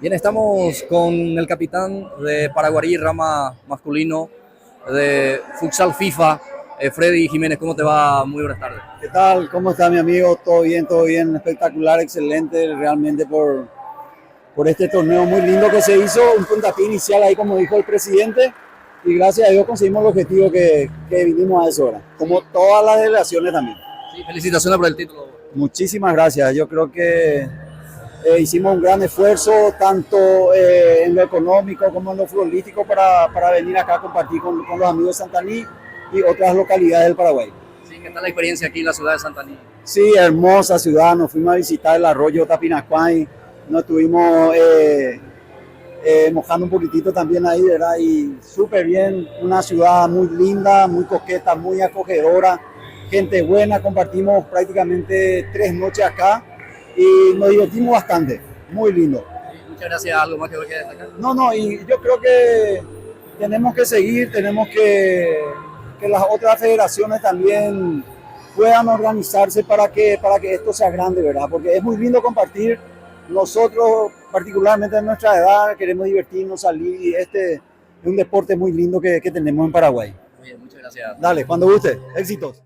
Bien, estamos con el capitán de Paraguarí, rama masculino de Futsal FIFA, Freddy Jiménez. ¿Cómo te va? Muy buenas tardes. ¿Qué tal? ¿Cómo está mi amigo? Todo bien, espectacular, excelente realmente por este torneo muy lindo que se hizo, un puntapié inicial ahí como dijo el presidente y gracias a Dios conseguimos el objetivo que vinimos a eso ahora, como todas las delegaciones también. Sí, felicitaciones por el título. Muchísimas gracias, yo creo que hicimos un gran esfuerzo tanto en lo económico como en lo futbolístico para venir acá a compartir con los amigos de Santaní y otras localidades del Paraguay. Sí, ¿qué tal la experiencia aquí en la ciudad de Santaní? Sí, hermosa ciudad, nos fuimos a visitar el arroyo Tapinacuay, nos estuvimos mojando un poquitito también ahí, ¿verdad? Y súper bien, una ciudad muy linda, muy coqueta, muy acogedora, gente buena, compartimos prácticamente 3 noches acá y nos divertimos bastante, muy lindo. Sí, muchas gracias. ¿Algo más que destacar? No, y yo creo que tenemos que seguir, tenemos que las otras federaciones también puedan organizarse para que esto sea grande, ¿verdad? Porque es muy lindo compartir. Nosotros, particularmente en nuestra edad, queremos divertirnos, salir y este es un deporte muy lindo que tenemos en Paraguay. Muy bien, muchas gracias. Dale, cuando guste, éxitos.